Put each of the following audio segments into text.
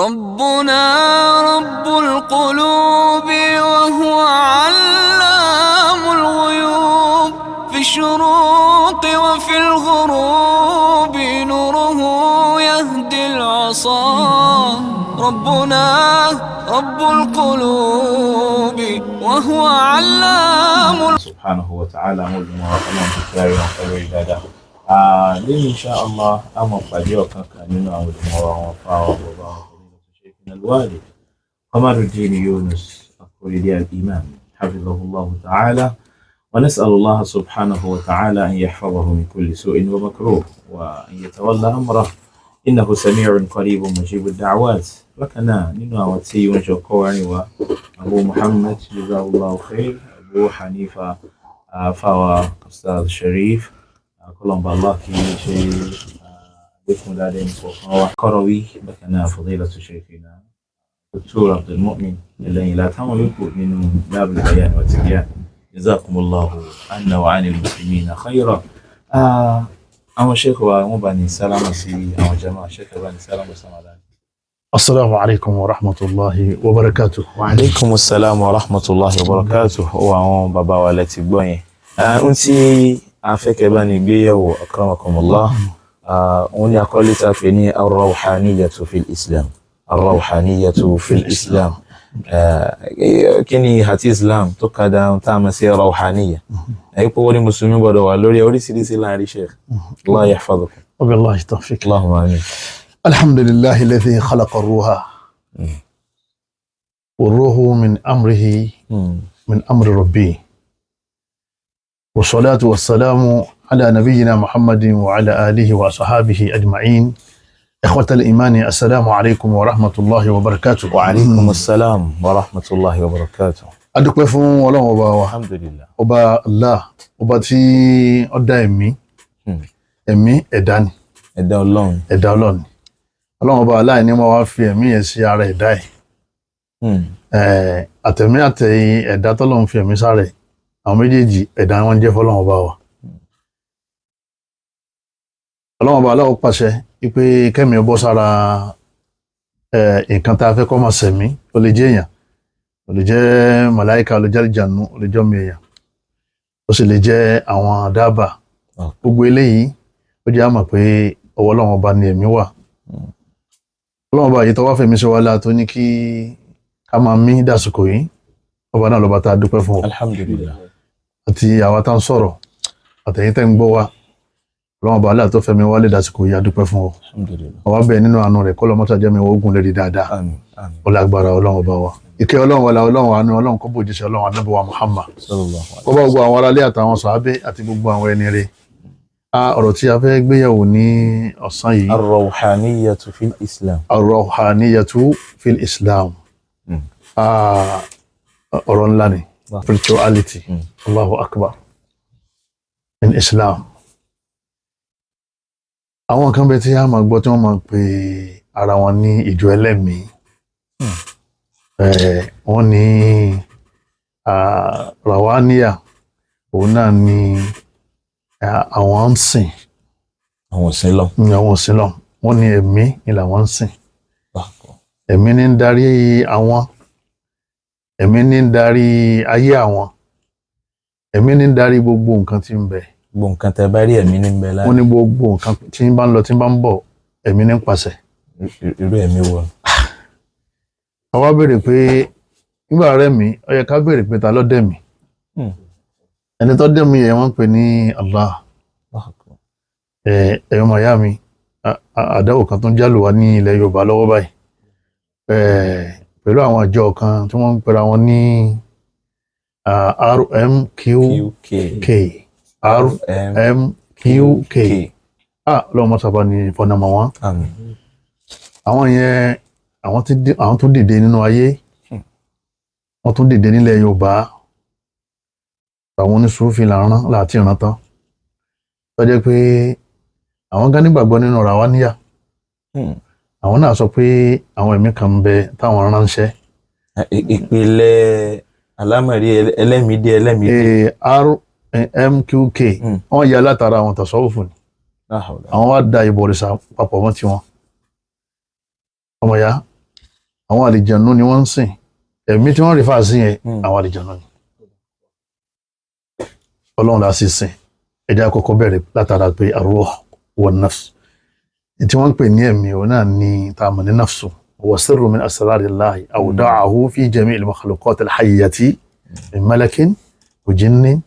ربنا رب القلوب وهو علام الغيوب في الشروق وفي الغروب نوره يهدي العصا ربنا رب القلوب وهو علام سبحانه وتعالى مولنا وقلنا بكاري وخير عباده لين إن شاء الله أما فجوك كاننا ولموا وفاوا شيخنا الوالد قمر الدين يونس أقولي الإمام حفظه الله تعالى ونسأل الله سبحانه وتعالى أن يحفظه من كل سوء ومكروه وأن يتولى أمره إنه سميع قريب مجيب الدعوات وكنا ننوى وتسي وجوكواني وأبو محمد جزاه الله خير أبو حنيفة فاوى أستاذ شريف كلهم بالله كي شيء بكم لدينا وقروي بكنا فضيلة شيخنا دكتور عبد المؤمن الذي لا تملك من باب البيان والتبيان جزاكم الله عنا وعن المسلمين خيرا أما شيخ ومبني سلام سي أما جماعة شيخ ومبني سلام وسلام. السلام عليكم ورحمة الله وبركاته. وعليكم السلام ورحمة الله وبركاته. وعون بابا والتي بوين أنتي afẹ́kẹ́ bá ní gbéyẹ̀wò akramakumullah wọ́n ní àkọlé tá pè ní ar-rawhaniyatu fil islam ar-rawhaniyatu fil islam kí ni àti islam tó kàdá tá a mọ̀ sí rawhaniya ẹ̀yí pé wọ́n ní mùsùlùmí gbọ́dọ̀ wà lórí oríṣiríṣi láàrin sheikh Allah yahfazukum wa billahi tawfiq Allahumma amin. alhamdulillahi alladhi khalaqa ar-ruha والروح من أمره من أمر ربي والصلاة والسلام على نبينا محمد وعلى آله وصحابه أجمعين. إخوة الإيمان السلام عليكم ورحمة الله وبركاته. وعليكم السلام ورحمة الله وبركاته. adúpẹ́ fún Ọlọ́run ọba wa alhamdulillah ọba Allah ọba tí ó dá ẹ̀mí ẹ̀dá ni ẹ̀dá Ọlọ́run Ọlọ́run ọba Allah ni mo wá fi ẹ̀mí yẹn sí ara ẹ̀dá ẹ̀ àtẹ̀mí àtẹ̀yìn ẹ̀dá tọ́lọ́run fi ẹ̀mí sára ẹ̀ àwọn méjèèjì ẹ̀dá wọn jẹ́ fọ́lọ́run ọba wa. Ọlọ́run ọba aláwọ̀ pàṣẹ wípé kẹ́mi ọbọ̀ sára nǹkan tá a fẹ́ kọ́ máa sẹ̀mí ó lè jẹ́ èèyàn ó lè jẹ́ màláìka ó lè jẹ́ àlùjànnú ó lè jẹ́ ọmọ èèyàn ó sì lè jẹ́ àwọn dábà gbogbo eléyìí ó jẹ́ àmọ̀ pé ọwọ́ Ọlọ́run ọba ni ẹ̀mí wà. Ọlọ́run ọba yìí tó wá fẹ̀mí sí wa láà tó ní kí ká máa mí dàsìkò yìí ọba náà lọ́ba tá a dúpẹ́ fún ọ. alhamdulillah àti àwa tá ń sọ̀rọ̀ àtẹ̀yìn tẹ́ ń gbọ́ wa Ọlọ́run ọba Allah tó fẹ́mi wálé dásìkò yìí a dúpẹ́ fún ọ. àwa bẹ̀ nínú àánú rẹ̀ kọ́ lọ́mọ́tà jẹ́mi ogun lérí dáadáa ọlágbára Ọlọ́run ọba wa ìkẹ́ Ọlọ́run wọlá Ọlọ́run àánú Ọlọ́run kó bòjíṣẹ́ Ọlọ́run ànábì wa Muhammad kó bá gbogbo àwọn aráalé àtàwọn sàhábé àti gbogbo àwọn ẹni rẹ̀. ọ̀rọ̀ tí a fẹ́ gbéyẹ̀wò ní ọ̀sán yìí ar-rawhaniyatu fil islam ar-rawhaniyatu fil islam ọ̀rọ̀ ńlá ni spirituality Allahu akbar in Islam. àwọn kan bẹ tí a máa gbọ́ tí wọ́n máa pe ara wọn ní ìjọ ẹlẹ́mìí wọ́n ní rawaniya òun náà ni àwọn ń sìn àwọn sílọ wọ́n ní ẹ̀mí ni làwọn ń sìn ẹ̀mí ní ń darí àwọn ẹ̀mí ní ń darí ayé àwọn ẹ̀mí ní ń darí gbogbo nǹkan tí ń bẹ. gbogbo nǹkan tẹ́ bá rí ẹ̀mí ní ń bẹ láàrin. wọ́n ní gbogbo nǹkan tí ń bá ń lọ tí ń bá ń bọ̀ ẹ̀mí ní ń pàṣẹ. irú ẹ̀mí wo. àwa béèrè pé nígbà rẹ̀ mi ó yẹ ká béèrè pé ta ló dẹ̀mí. ẹni tó dẹ̀mí yẹn wọ́n ń pè ní Allah. ẹ̀yọ́ màyá mi àdáwò kan tó ń jálù wá ní ilẹ̀ Yorùbá lọ́wọ́ báyìí. pẹ̀lú àwọn àjọ kan tí wọ́n ń pera wọn ní RMQK lọ́wọ́ sábà ní fọ́nàmọ́ wọn. àwọn yẹn àwọn tó dìde nínú ayé wọ́n tún dìde nílẹ̀ Yorùbá àwọn oníṣòfin làrán láti ìrántán tó jẹ́ pé àwọn gan nígbàgbọ́ nínú Rawaniya. àwọn náà sọ pé àwọn ẹ̀mí kan ń bẹ táwọn ránṣẹ́. ìpìlẹ̀ alámọ̀rí ẹlẹ́mìdé. RMQK wọ́n yà látara àwọn tasawufu ni àwọn wá da ìbọ̀rìṣà papọ̀ mọ́ tiwọn. ọmọ ya àwọn àlìjànú ni wọ́n ń sìn ẹ̀mí tí wọ́n rí fà sí yẹn àwọn àlìjànú ni ọlọ́run la sì sìn ẹ̀dá àkọ́kọ́ bẹ̀rẹ̀ látara pé ar-ruh wan-nafs tí wọ́n ń pè ní ẹ̀mí òun náà ní tá a mọ̀ ní nafsu wa sirru min asrarillahi awda'ahu fi jami'il makhluqat al-hayyati min malakin wa jinnin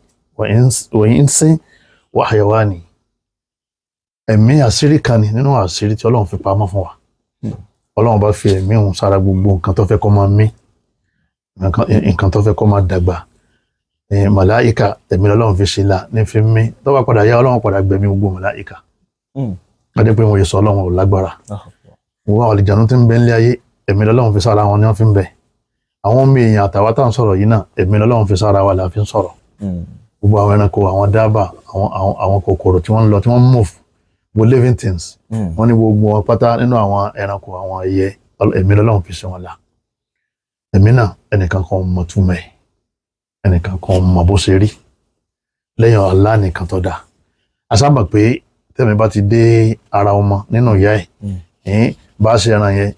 wa insin wa hayawani ẹ̀mí àṣírí kan ni nínú àṣírí tí ọlọ́run fi pamọ́ fún wa ọlọ́run bá fi ẹ̀mí òun sára gbogbo nǹkan tó fẹ́ kó máa mí nǹkan tó fẹ́ kó máa dàgbà màláìka ẹ̀mí ọlọ́run fi ṣe là ní fi mí tó bá padà yá ọlọ́run padà gbẹ̀mí gbogbo màláìka adé pé wọ́n yẹ sọ ọlọ́run ò lágbára wọ́n àwọn àlìjànú tí ń bẹ nílé ayé ẹ̀mí ọlọ́run fi sára wọn ni wọ́n fi ń bẹ àwọn ọmọ èèyàn àtàwọn tá à ń sọ̀rọ̀ yìí náà ẹ̀mí ọlọ́run fi sára wa là fi ń sọ̀rọ̀ gbogbo àwọn ẹranko àwọn dábà àwọn kòkòrò tí wọ́n ń lọ tí wọ́n ń move gbogbo living things wọ́n ní gbogbo wọn pátá nínú àwọn ẹranko àwọn ẹyẹ ẹ̀mí ọlọ́run fi sí wọn là ẹ̀mí náà ẹnìkan kan mọ̀ túmọ̀ ẹ̀ ẹnìkan kan mọ̀ bó ṣe rí lẹ́yìn Allah nìkan tó dá a sábà pé tẹ́mi bá ti dé ara ọmọ nínú ìyá ẹ̀ bá ṣe ẹran yẹn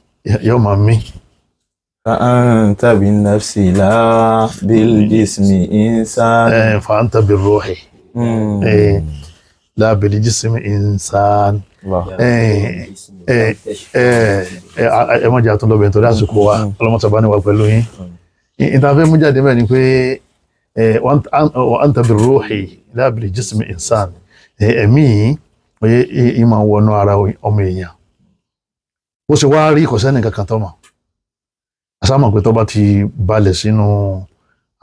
yóò máa mí. fa'anta bin nafsi la bil jismi insan. fa'anta bir ruhi la bil jismi insan. ẹ mọ̀ jẹ́ àtúndọ̀ bẹ̀rẹ̀ torí àsìkò wa ọlọ́mọ̀tàbá ni wà pẹ̀lú yín. ìtàfẹ́ mú jáde bẹ́ẹ̀ ni pé wa'anta bir ruhi la bil jismi insan ẹ̀mí oye ìmọ̀ wọnú ara ọmọ èèyàn ó sì wá rí ìkọ̀sẹ́nì kankan tó mọ̀ asámọ̀ pé tó bá ti balẹ̀ sínú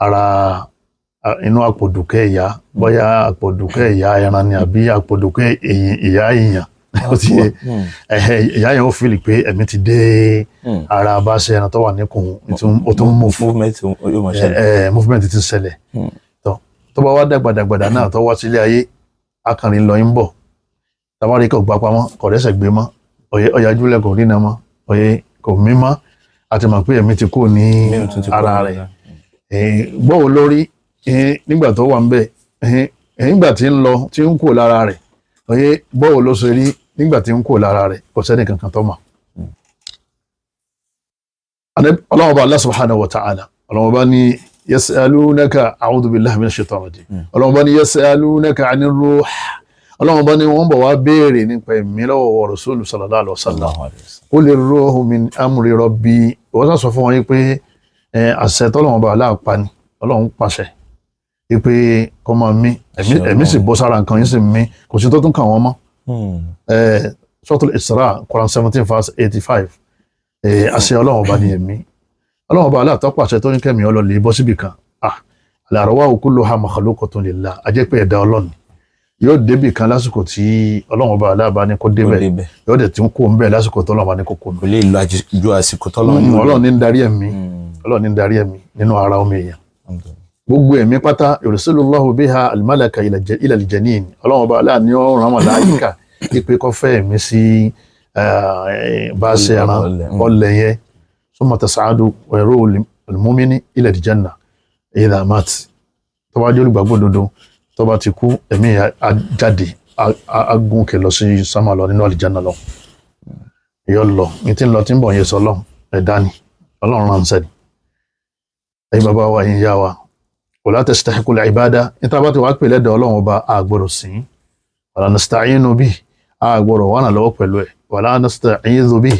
ara inú àpòdùkẹ́ ìyá bóyá àpòdùkẹ́ ìyá ẹran ni àbí àpòdùkẹ́ ìyá èèyàn ìyá yẹn ó fìlì pé ẹ̀mí ti dé ara bá ṣe ẹran tó wà níkùn ó tún movement ti ń ṣẹlẹ̀ tó bá wá dàgbàdàgbàdà náà tó wá sílé ayé akàrin lọ ń bọ̀ tàbárí kò gbà pamọ́ kò rẹ́sẹ̀ gbé mọ́ ọ̀yà júlẹ̀ kò rínà mọ́ ọ̀yẹ kò mí mọ́ àti mọ̀ pé ẹ̀mí ti kú ní ara rẹ̀ gbọ́wọ́ lórí nígbà tó wà ń bẹ̀ nígbà tí ń lọ tí ń kú lára rẹ̀ ọ̀yẹ gbọ́wọ́ ló ṣe rí nígbà tí ń kú lára rẹ̀ kò sẹ́ni kankan tó mọ̀. Ọlọ́hun Ọba Allah subhanahu wa ta'ala Ọlọ́hun Ọba ní yas'alunaka a'udhu billahi minash shaitanir rajim Ọlọ́hun Ọba ní yas'alunaka 'anir ruh Ọlọ́run bá ní wọ́n bọ̀ wá béèrè nípa ẹ̀mí lọ́wọ́ Rasulu sallallahu alaihi wasallam qulir ruhu min amri rabbi wọ́n sọ fún wọn yí pé àṣẹ tọ́lọ́run bá aláàpá ni Ọlọ́run pàṣẹ yí pé kọ́ máa mí ẹ̀mí sì bọ́ sára nǹkan yín sì mí kò sí tó tún kàn wọ́n mọ́ Suratul Isra Quran 17 verse 85 àṣẹ Ọlọ́run bá ní ẹ̀mí Ọlọ́run bá aláàtọ́ pàṣẹ tó ní kẹ́mi ọlọ́lẹ̀ bọ́ síbì kan al-arwahu kulluha makhluqatun lillah ajẹ́ pé ẹ̀dá Ọlọ́run yóò débì kan lásìkò tí Ọlọ́run bá aláàbá ní kó débẹ̀ yóò dẹ̀ tí ń kó ń bẹ̀ lásìkò tó Ọlọ́run bá ní kó kó lè lọ ju àsìkò tọ́lọ́run Ọlọ́run ní ń darí ẹ̀mí Ọlọ́run ní ń darí ẹ̀mí nínú ara ọmọ èèyàn gbogbo ẹ̀mí pátá yursilullahu biha al-malaka ila al-janin Ọlọ́run bá aláà ní ó rán màláíkà pé kó fẹ́ ẹ̀mí sí bá ṣe ẹran ọlẹ̀ yẹn summa tas'adu wa ruhu al-mu'mini ila al-janna idha mat tó bá jẹ́ olùgbàgbọ́ òdodo tó bá ti kú ẹ̀mí jáde agúnkè lọ sí sámà lọ nínú àlìjáná lọ yọ lọ ní tí ń lọ tí ń bọ̀ yẹn sọ lọ́n ẹ̀dá ni Ọlọ́run ránṣẹ́ ni ẹ̀yin bàbá wa yín yá wa wala tastahiqul ibada níta bá ti wá pè lẹ́dọ̀ Ọlọ́run ọba àgbọ̀rọ̀ sí wala nasta'inu bi àgbọ̀rọ̀ wà náà lọ́wọ́ pẹ̀lú ẹ̀ wala nasta'idhu bi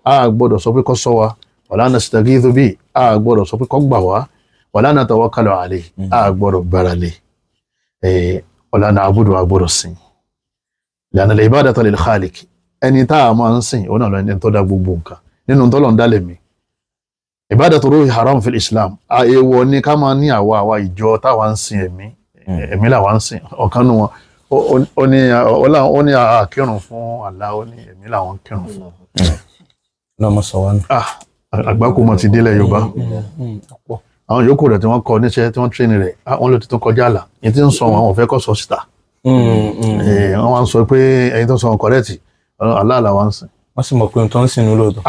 àgbọ̀rọ̀ sọ pé kó ṣọ́ wa wala nastaghithu bi àgbọ̀rọ̀ sọ pé kó gbà wá wala natawakkalu alayhi àgbọ̀rọ̀ gbára lé ọ̀là náà àbúdó àgbọ̀rọ̀ sìn lẹ́nà lè bá dàtọ̀ lè khaliq ẹni tá a máa ń sìn òun náà lọ́ni tó dá gbogbo nǹkan nínú tọ́lọ̀ ń dálẹ̀ mi ìbádàtu ruhi haram fil islam èèwọ̀ ni ká máa ní àwa ìjọ táwa ń sìn ẹ̀mí làwa ń sìn ọ̀kan nù wọn ó ní àkírun fún Allah ó ní ẹ̀mí làwọn ń kírun fún. lọ́mọ sọ wá ní. àgbákò mọ̀ ti délẹ̀ Yorùbá àwọn yòókù rẹ̀ tí wọ́n kọ níṣẹ́ tí wọ́n tírẹ́nì rẹ̀ wọ́n ló ti tún kọjá àlà ní tí ń sọ àwọn òfẹ́ kọ́ sọ síta wọ́n wá ń sọ pé ẹni tó sọ wọn kọ̀rẹ́ẹ̀tì aláàlá wa ń sìn. wọ́n sì mọ̀ pé ohun tó ń sìn ní lóòótọ́.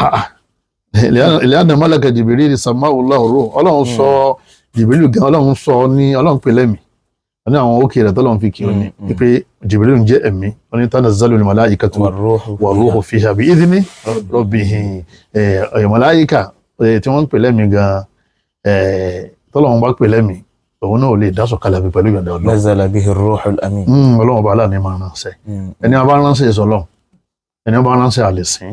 ìlànà malaka Jibril samahu Allahu ruh Ọlọ́run sọ Jibril gan Ọlọ́run sọ ní Ọlọ́run pè lẹ́mí ní àwọn òkè rẹ̀ tọ́lọ́run fi kí ó ní pé Jibril ń jẹ́ ẹ̀mí ó ní tanazzalu al-malaikatu war-ruhu fiha bi idhni rabbihim màláíkà tí wọ́n ń pè lẹ́mìí gan tọ́lọ́run bá pè lẹ́mìí òun náà ò lè dá sọ̀kalẹ̀ àbí pẹ̀lú ìyọ̀ǹda Ọlọ́run. nazala bihi ruhul amin. Ọlọ́run bá aláàánú máa ránṣẹ́ ẹni a bá ránṣẹ́ ìsọlọ́run ẹni a bá ránṣẹ́ àlẹ́sìn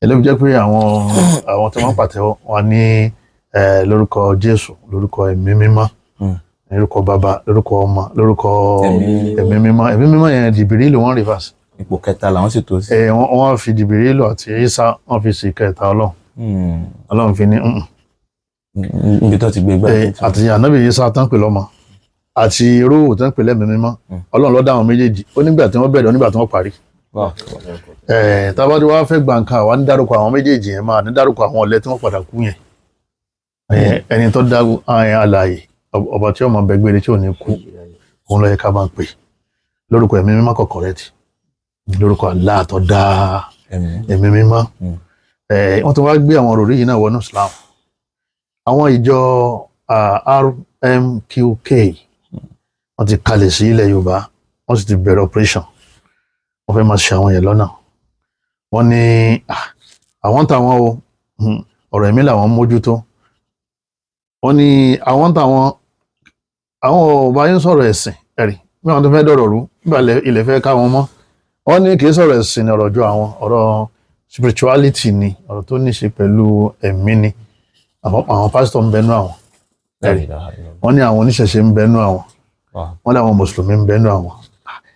ẹlẹ́bi jẹ́ pé àwọn tí wọ́n pàtẹ́wọ́ wọn ní lórúkọ Jésù lórúkọ ẹ̀mí mímọ́ lórúkọ bàbá lórúkọ ọmọ lórúkọ ẹ̀mí mímọ́ yẹn Jìbìrìlù wọ́n rìvásì. ipò kẹta làwọn sì tó sí. wọ́n fi Jìbìrìlù àti Ìsá wọ́n fi sí kẹta Ọlọ́run fi ní níbi tó ti gbé gbá. àti ànábì Ìsá tán pè lọ́mọ àti Róhù tán pè lẹ́mìí mímọ́ Ọlọ́run ló dá àwọn méjèèjì ó nígbà tí wọ́n bẹ̀rẹ̀ ó nígbà tí wọ́n parí. tábàdí wàá fẹ́ gba nǹkan àwa ní dárúkọ àwọn méjèèjì yẹn máa ní dárúkọ àwọn ọ̀lẹ tí wọ́n padà kú yẹn ẹni tó dá alààyè ọba tí ọmọ bẹgbẹrẹ tí ò ní kú òun ló yẹ ká máa pè lórúkọ ẹ̀mí mímọ́ kọ̀kọ̀ rẹ ti lórúkọ Allah tó dá ẹ̀mí mímọ́. wọ́n tún wá gbé àwọn òròrí yìí náà wọnú Islam àwọn ìjọ RMQK wọ́n ti kalẹ̀ sí ilẹ̀ Yorùbá wọ́n sì ti bẹ̀rẹ̀ operation wọ́n fẹ́ máa ṣe àwọn yẹn lọ́nà wọ́n ní àwọn táwọn ọ̀rọ̀ ẹ̀mí làwọn mójútó wọ́n ní àwọn táwọn ọba yín sọ̀rọ̀ ẹ̀sìn ẹ̀rí bí wọ́n tó fẹ́ dọ̀rọ̀ rú nígbà ilẹ̀ fẹ́ ká wọn mọ́ wọ́n ní kì í sọ̀rọ̀ ẹ̀sìn ní ọ̀rọ̀ ju àwọn ọ̀rọ̀ spirituality ni ọ̀rọ̀ tó ní ṣe pẹ̀lú ẹ̀mí ni àwọn pásítọ̀ ń bẹnu àwọn ẹ̀rí wọ́n ní àwọn oníṣẹ̀ṣe ń bẹnu àwọn wọ́n ní àwọn mùsùlùmí ń bẹnu àwọn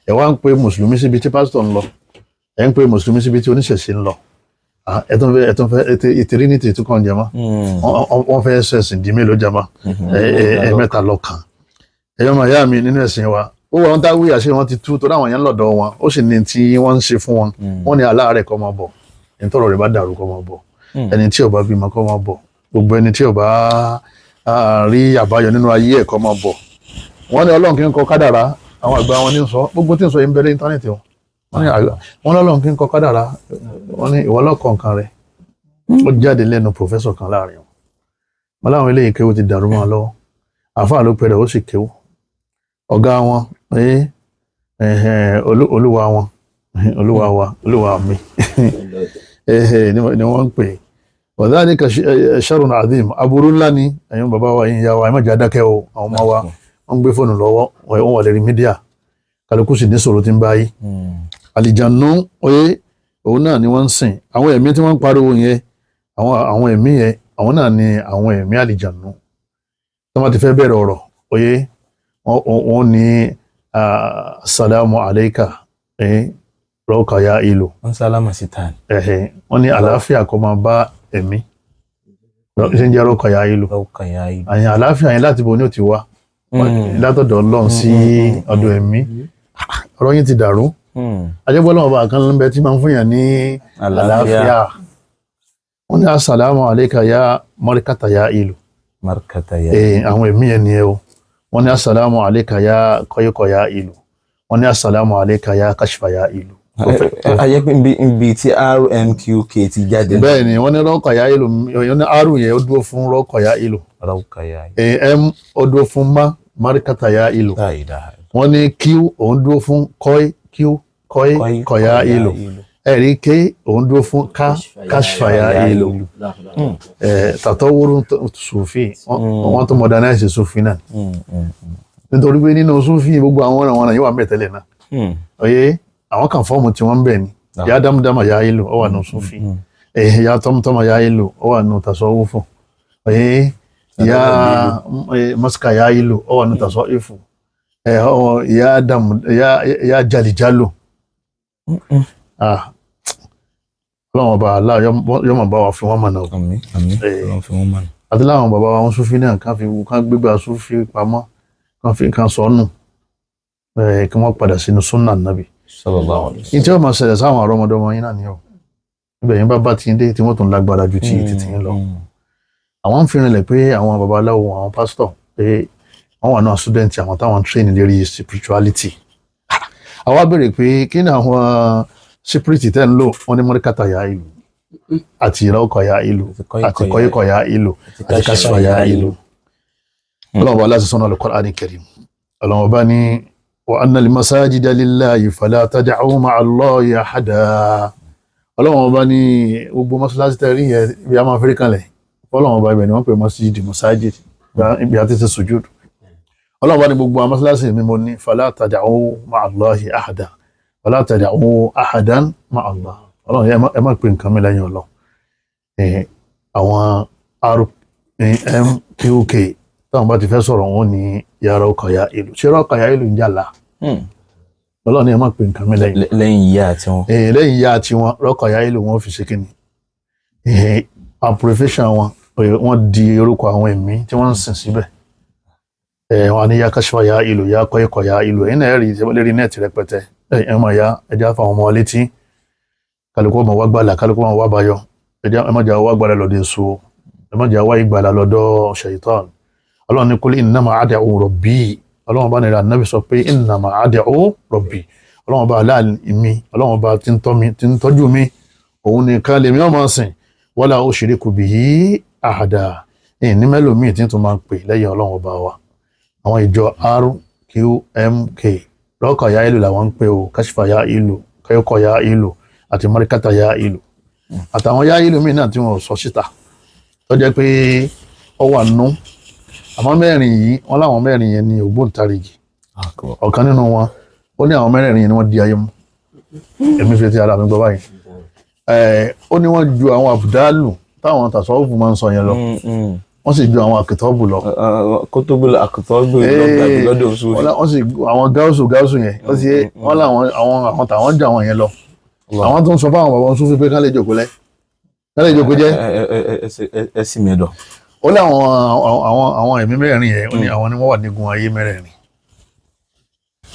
ẹ wá ń pe mùsùlùmí síbi tí pásítọ̀ ń lọ ẹ ń pe mùsùlùmí síbi tí oníṣẹ̀ṣe ń lọ ẹtún fẹ́ ìtìrínìtì tó kàn jẹmọ́ wọ́n fẹ́ ṣẹ̀sìn di mélòó jẹmọ́ ẹ̀ẹ̀mẹ́ta lọ́kàn ẹ̀yọ́ máa yá mi nínú ẹ̀sìn wa ó wọ́n tá wíyà ṣe wọ́n ti tú torí àwọn yẹn lọ́dọ̀ wọn ó sì ní tí wọ́n ń ṣe fún wọn wọ́n ní aláàárẹ̀ kó máa bọ̀ ẹni tọ́rọ̀ rẹ̀ bá dàrú kó máa bọ̀ ẹni tí ò bá bímọ kó máa bọ̀ gbogbo ẹni tí ò bá rí àbáyọ nínú ayé ẹ̀ kó máa bọ̀ wọ́n ní Ọlọ́run kí ń kọ kádàrá àwọn àgbà wọn ní sọ gbogbo tí ń sọ yìí ń bẹ̀rẹ̀ íńtánẹ́ẹ̀tì wọn lọ́lọ́run kí ń kọ kádàrá wọn ní ìwọ lọ́kọ̀ nǹkan rẹ̀ ó jáde lẹ́nu pòfẹ́sọ̀ kan láàrin wọn láwọn eléyìí kéwù ti dàrú mọ́ lọ́wọ́ àfáà ló pẹ̀rẹ̀ ó sì kéwù ọ̀gá wọn olúwa wọn olúwa mi ni wọ́n ń pè wadhalika sharrun adhim aburú ńlá ni ẹ̀yin bàbá wa yín ya wa ẹ má jẹ́ adákẹ́ o àwọn ọmọ wa wọ́n gbé fóònù lọ́wọ́ wọ́n wà lérí mídíà kálukú sì ní sọ̀rọ̀ tí ń báyìí àlìjànú òun náà ni wọ́n ń sìn àwọn ẹ̀mí tí wọ́n ń pariwo yẹn àwọn ẹ̀mí yẹn àwọn náà ni àwọn ẹ̀mí àlìjànú tí wọ́n ti fẹ́ bẹ̀rẹ̀ ọ̀rọ̀ wọ́n ní salamu alayka rọ́ọ̀kà ya ìlú wọ́n sálámà sí tán wọ́n ní àlàáfíà kó máa bá ẹ̀mí ṣe ń jẹ́ rọ́ọ̀kà ya ìlú àyàn àlàáfíà yẹn láti bo ní ò ti wá látọ̀dọ̀ Ọlọ́run sí ọ̀dọ̀ ẹ̀mí ọ̀rọ̀ yín ti dàrú ajẹ́bọ́lọ́ ọba kan ló ń bẹ tí máa ń fún yàn ní àlàáfíà wọ́n ní asàlámù alayka ya mọ́ríkàtà ya ìlú àwọn ẹ̀mí ẹ̀ ni ẹ o wọ́n ní asàlámù alayka ya kọ́yọ́kọ́ ya ìlú wọ́n ní asàlámù alayka ya kashfa ya ìlú. ayé pé ibi tí RMQK ti jáde. bẹ́ẹ̀ ni wọ́n ní rọ́ọ̀kọ̀ ya ìlú wọ́n ní r yẹn ó dúró fún rọ́ọ̀kọ̀ ya ìlú m ó dúró fún mọ́ríkàtà ya ìlú wọ́n ní q òun dúró fún kọ́yá ìlú ẹ̀rí k òun dúró fún kashfa ya ìlú tàtọ́wúrú Sufi wọ́n tó modernize Sufi náà nítorí pé nínú Sufi gbogbo àwọn ọ̀nà yóò wà mẹ́tẹ́lẹ̀ náà oyè àwọn kan fọ́ọ̀mù tí wọ́n ń bẹ̀ ni ya dámdámà ya ìlú ó wà nù Sufi ya tọ́mtọ́mà ya ìlú ó wà nù tasawufu oyè ya maska ya ìlú ó wà nù tasawufu ya jalijalo ọlọ́run ọba aláà yọmọ bá wa fi wọ́n mọ̀nà àti láwọn bàbá wa wọn Sufi náà kán gbégbá Sufi pamọ́ kán fi nǹkan sọ́nù kí wọ́n padà sínú súnà nàbì ní tí wọ́n máa ṣẹlẹ̀ sáwọn àrọ́mọdọ́mọ yín náà ni ó ibẹ̀ yín bá ti ń dé tí wọ́n tún lágbára ju ti títí yín lọ àwọn ń fi rinlẹ̀ pé àwọn babaláwo àwọn pásítọ̀ pé wọ́n wà náà student àwọn táwọn train lérí spirituality àwa béèrè pé kí ni àwọn spirit tẹ́ ń lò wọ́n ní mọ́ríkàtà ya ìlú àti ìrọ́kọ̀ ya ìlú àti kọ́yíkọ̀ ya ìlú àti kásífà ya ìlú ọlọ́run bá láti sọ́nà al-Qur'an al-Karim ọlọ́run bá ní wa anna al-masajida lillahi fala tad'u ma'a Allahi ahada ọlọ́run bá ní gbogbo mọ́sálásí tẹ́rí yẹn bí a máa fi rí kanlẹ̀ ọlọ́run ọba ibẹ̀ ni wọ́n pè masjid masajid ibi àti ti sujud ọlọ́run ọba ní gbogbo àwọn mọ́sálásí mi mo ní fala tad'u ma'a Allahi ahada fala tad'u ahadan ma'a Allah ọlọ́run ẹ má pè nǹkan mi lẹ́yìn ọlọ́run àwọn RMQK táwọn bá ti fẹ́ sọ̀rọ̀ wọn ní ya Raqaya ìlú ṣé Raqaya ìlú ń jàlá ọlọ́run ni ẹ má pè nǹkan mi lẹ́yìn ìyá àti wọn. lẹ́yìn ìyá àti wọn Raqaya ìlú wọn fi ṣe kíni approfession wọn di orúkọ àwọn ẹ̀mí tí wọ́n ń sìn síbẹ̀ wọn ní ya Kashfa ya ìlú ya Qayqa ya ìlú ẹ̀yìn náà rí lérí nẹ́ẹ̀tì rẹpẹtẹ ẹ máa ya ẹja fáwọn ọmọ létí kálukú ọmọ wá gbàlà kálukú ọmọ wá bayọ ẹ má jà wá gbàlà lọ́dọ̀ èso ẹ má jà wá ìgbàlà lọ́dọ̀ Shaitan ọlọ́run ní kul innama ad'u rabbi ọlọ́run bá nira nàbì sọ pé innama ad'u rabbi ọlọ́run bá aláàlì mi ọlọ́run bá ti ń tọ́jú mi òun nìkan lèmi ọmọ sìn wala ushriku bihi ahada ní mẹ́lòmíì tí tó máa ń pè lẹ́yìn ọlọ́run ọba wa àwọn ìjọ RQMK Raqaya ìlú làwọn ń pè o Kashfa ya ìlú Qayqa ya ìlú àti Marikata ya ìlú àtàwọn ya ìlú míì náà tí wọn sọ síta tó jẹ́ pé ó wà nú àmọ́ mẹ́rin yìí wọ́n láwọn mẹ́rin yẹn ní ògbóǹtarìgì ọ̀kan nínú wọn ó ní àwọn mẹ́rin yẹn ni wọ́n di ayé mú èmi fi ti ara mi gbọ́ báyìí ó ní wọ́n ju àwọn àbùdálù táwọn tàṣọ́ọ̀fù máa ń sọ yẹn lọ wọ́n sì ju àwọn àkìtọ́bù lọ. kótóbù àkìtọ́bù lọ́dọ̀ oṣù. wọ́n sì àwọn gáúsù yẹn wọ́n láwọn àwọn tàwọn jà wọn yẹn lọ àwọn tó ń sọ fáwọn bàbá wọn sún fún pé ká lè jòkó jẹ́. ẹ sì mẹ́dọ̀. ó lé àwọn ẹ̀mí mẹ́rin yẹn ó ní àwọn ni wọ́n wà nígun ayé mẹ́rẹ̀ẹ̀rin.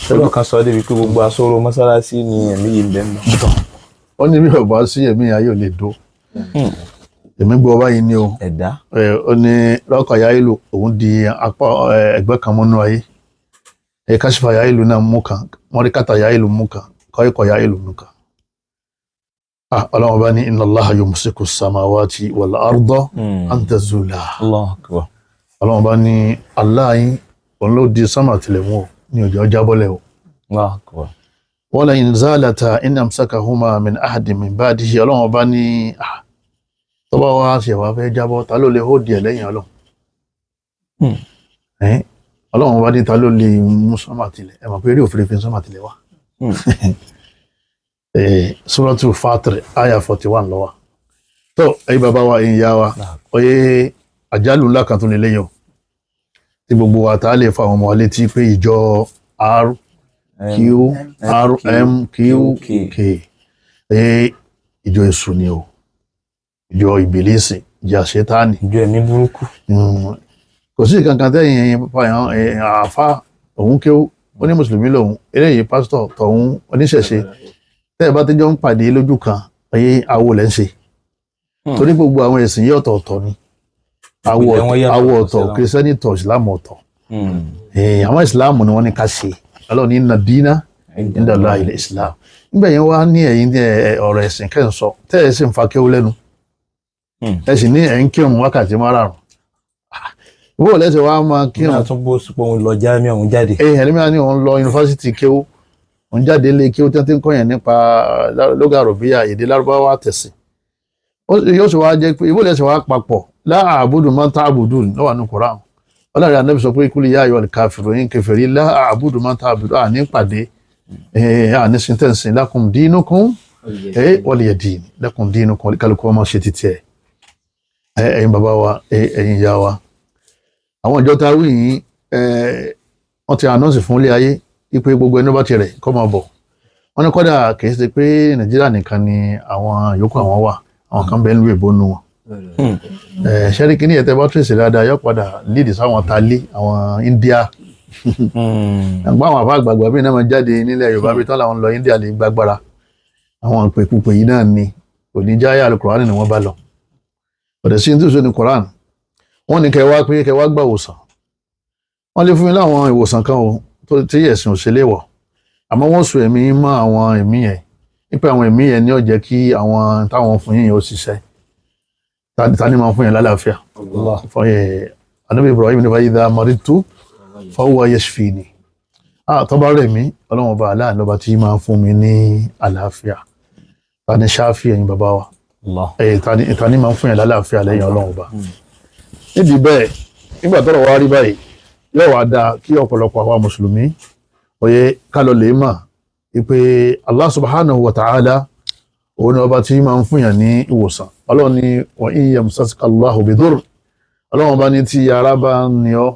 ṣọlọ́ kan sọ débi pé gbogbo asóró mọ́sálásí ni ẹ̀mí yìí ń bẹ́ mọ́. ó ní bí ọba sí ẹ̀mí ayé ò lè dó èmi gbọ́ báyìí ni o ẹ̀dá ó ní Raqaya ìlú òun di apá ẹgbẹ́ kan mọ́nú ayé Kashfa ya ìlú náà mú kan Marikata ya ìlú mú kan Qayqa ya ìlú mú kan ọlọ́run bá ní inna Allaha yumsiku samawati wal arda an tazula ọlọ́run bá ní aláàyín òun ló di sánmà tilẹ̀ mú ní ọjọ́ jábọ́lẹ̀ o wala in zalata in amsakahuma min ahadin min ba'dihi ọlọ́run bá ní tó bá wá ṣe wá fẹ́ jábọ́ ta ló lè hó díẹ̀ lẹ́yìn ọlọ́run ọlọ́run bá ní ta ló lè mú sánmà tilẹ̀ ẹ mọ̀ pé eré òfin sánmà tilẹ̀ wá Suratul Fatir aya 41 ló wà tó ẹ̀yin bàbá wa ẹ̀yin ìyá wa oye àjálù ńlá kan tó lè léyìn tí gbogbo wa ta lè fa àwọn ọmọ létí pé ìjọ RMQK ìjọ èṣù ni o ìjọ ìbílísì ìjọ àṣetáni ìjọ ẹ̀mí burúkú kò sí kankan tẹ́yìn àfá òun kí ó ní mùsùlùmí lòun eléyìí pásítọ̀ tọ̀hún oníṣẹ̀ṣe tẹ́ ẹ bá tẹ́jọ́ ń pàdé lójú kan ayé awo lẹ́ ń ṣe torí gbogbo àwọn ẹ̀sìn yìí ọ̀tọ̀ọ̀tọ̀ ni awo ọ̀tọ̀ kìrìsìtẹ́nì tọ̀ ìsìlámù ọ̀tọ̀ àwọn ìsìlámù ni wọ́n ní ká ṣe ọlọ́run ní inna dina inda Allahi al-Islam nígbà yẹn wá ní ẹ̀yin ọ̀rọ̀ ẹ̀sìn kẹ́ ń sọ tẹ́ ẹ sì ń fa kéwú lẹ́nu ẹ sì ní ẹ̀ ń kírun wákàtí márààrún ìwọ lẹ́sẹ̀ wá máa kírun. ní àtúnbó sípò òun lọ jáàmì òun jáde. ẹ̀ẹ́dẹ́gbẹ̀rún ni òun lọ yunifásitì kéwú òun jáde lé kéwú tí wọ́n ti ń kọ́yàn nípa lóga àròbíyà èdè lárúbáwá tẹ̀sìn yóò sì wá jẹ́ pé ìwọ lẹ́sẹ̀ wá papọ̀ la a'budu ma ta'budun lọ́wọ́ ní Kùránì ọlọ́run ànábì sọ pé kúlì yá ayyuhal kafirun kèfèrí la a'budu ma ta'budun àní pàdé àní sintẹ́nsìn lakum dinukum waliya din lakum dinukum kálukú ọmọ ṣe títí ẹ̀ ẹ̀yin bàbá wa ẹ̀yin ìyá wa àwọn ìjọ ta wí yìí wọ́n ti anọ́ọ̀sì fún ilé ayé ipe gbogbo ẹni bá ti rẹ̀ kọ́ máa bọ̀ wọ́n ní kọ́dà kì í ṣe pé Nàìjíríà nìkan ni àwọn yòókù àwọn wà àwọn kan bẹ́ẹ̀ ń lu èbó nu wọn ṣẹ́rí kí ní ẹ̀tẹ́ bá tẹ̀sí dáadáa yọ padà lídì sáwọn tálí àwọn India àgbà àwọn àbá àgbàgbà bíi náà máa jáde nílẹ̀ Yorùbá bíi tán làwọn lọ India lè gbàgbára àwọn pèpùpè yìí náà ni oníjáyà Al-Qur'an ni wọ́n bá lọ ọ̀dẹ̀ sí ní tí ó sọ ní Qur'an wọ́n ní kẹwàá pé kẹwàá gbà ìwòsàn wọ́n lè fún mi láwọn ìwòsàn kan o tó tí ẹ̀sìn ò ṣe léwọ̀ àmọ́ wọ́n so ẹ̀mí mọ́ àwọn ẹ̀mí yẹn nípa àwọn ẹ̀mí yẹn ní ó jẹ́ kí àwọn táwọn fún yín ó ṣiṣẹ́ ta ni máa fún yẹn lálàáfíà Ànábì Ibrahim ní idha maridtu fahuwa yashfini tó bá rẹ̀ mí Ọlọ́run bá aláàánú lọ́ba tí máa fún mi ní àlàáfíà ta ni ṣáfì ẹ̀yin bàbá wa ta ni máa fún yẹn lálàáfíà lẹ́yìn Ọlọ́run bá nídìí bẹ́ẹ̀ nígbà tọ́rọ̀ wá rí báyìí yóò wá dáa kí ọ̀pọ̀lọpọ̀ àwa mùsùlùmí oyè kálọ̀ lè mà pé Allah subhanahu wa ta'ala òun ni ọba tí máa ń fún yàn ní ìwòsàn ọlọ́run ni wa in yamsaska Allahu bidurr ọlọ́run bá ní tí ara bá ní ọ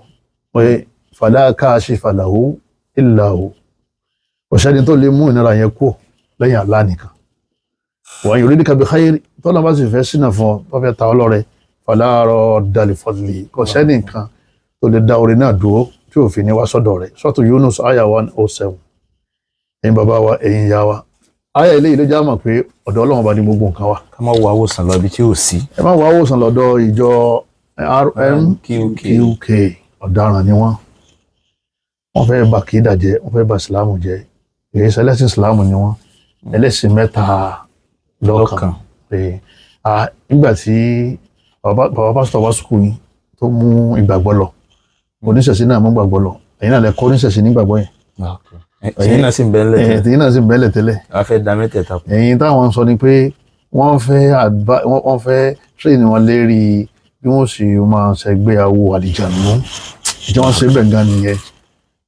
pé fala kashifa lahu illa hu òṣèlú tó lè mú ìnira yẹn kú lẹ́yìn Allah nìkan wa in yuridika bi khair tọ́lá bá sì fẹ́ sínà fún ọ tó fẹ́ ta ọlọ́rẹ fala radda li fadli kò sẹ́ni nǹkan tó lè dá orin náà dúró tí òfin ní wá sọ́dọ̀ rẹ̀ Suratu Yunus àyà 107 ẹ̀yin bàbá wa ẹ̀yin ìyá wa àyà eléyìí ló já mọ̀ pé ọ̀dọ̀ Ọlọ́run bá ní gbogbo nǹkan wa. ká má wá wòsàn lọ ibi tí ò sí. ẹ má wá wòsàn lọ́dọ̀ ìjọ RMQK ọ̀daràn ni wọ́n fẹ́ bà kídà jẹ́ wọ́n fẹ́ bà ìsìlámù jẹ́ èyí sẹlẹ́sìn ìsìlámù ni wọ́n ẹlẹ́sìn mẹ́ta lọ́kàn pé nígbà tí bàbá pásítọ̀ wá sùkúù yìí tó mú ìgbàgbọ́ lọ oníṣẹ̀ṣẹ̀ náà mú ìgbàgbọ́ lọ ẹ̀yin náà lẹ kọ́ oníṣẹ̀ṣẹ̀ nígbàgbọ́ yẹn. ẹ̀yin náà sì ń bẹ́ẹ̀lẹ̀ tẹ́lẹ̀. ẹ̀yin náà sì ń bẹ́ẹ̀lẹ̀ tẹ́lẹ̀. a fẹ́ da mẹ́tẹ̀ẹ̀ta kù. ẹ̀yin táwọn sọ ni pé wọ́n fẹ́ tírèèni wọn lérí bí wọ́n sì máa ṣègbéyàwó àlìjànú tí wọ́n ṣe bẹ̀ gan nìyẹn.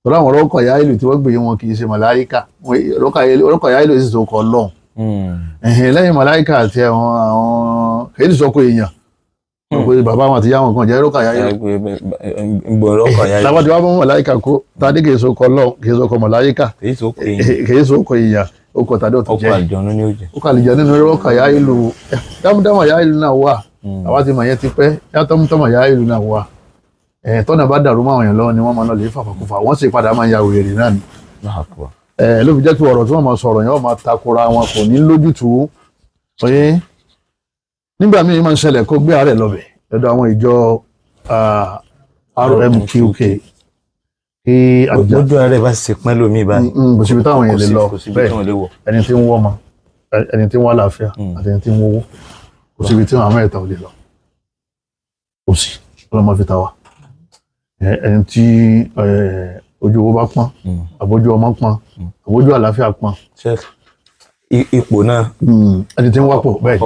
tọ́lá àwọn ọlọ́kọ̀ ìyá ìlú tí wọ́n gbé wọn kì í ṣe màláíkà ọlọ́kọ̀ ìyá ìlú sì tó kọ lọ́hùn. lẹ́yìn màláíkà àti àwọn kèéjì sọ pé èèyàn bàbá wọn àti ìyá wọn kan jẹ́ ọlọ́kọ̀ ìyá ìlú. lábàtí wàá bọ́ màláíkà kó tàdé kèé so kọ lọ́hùn kèé so kọ màláíkà kèé so kọ èèyàn ó kọ tàdé ọ̀tún jẹ́ ọkọ̀ àlìjànú ní ọlọ́kọ̀ ìyá ìlú dámúdámọ̀ ìyá ìlú náà wà àwa ti mọ̀ yẹn ti pẹ́ yàtọ̀mùtọ̀mọ̀ ìyá ìlú náà wà tọ́nà bá dàrú máwọn èèyàn lọ́wọ́ ni wọ́n máa lọ lè fàfàkùfà wọ́n sì padà máa ń ya wèrè náà ni. ló fi jẹ́ pé ọ̀rọ̀ tí wọ́n máa sọ̀rọ̀ yẹn wọ́n máa takora wọn kò ní lójútùú pé nígbà míì máa ń ṣẹlẹ̀ kó gbé àárẹ̀ lọ́bẹ̀ lọ́dọ̀ àwọn ìjọ RMQK kí àjọ̀dún ààrẹ bá ṣe pẹ́ lómi báyìí kò síbi táwọn èèyàn lè lọ bẹ́ẹ̀ ẹni tí ń wọ́ ọmọ ẹni tí ń wá àlàáfíà àti ẹni tí ń wówó kò síbi tí àwọn mẹ́ta ò lè lọ kò sí ọlọ́mọ fi ta wa ẹni tí ojú owó bá pọ́n àbójú ọmọ pọ́n àbójú àlàáfíà pọ́n. ipò náà ẹni tí ń wápò bẹ́ẹ̀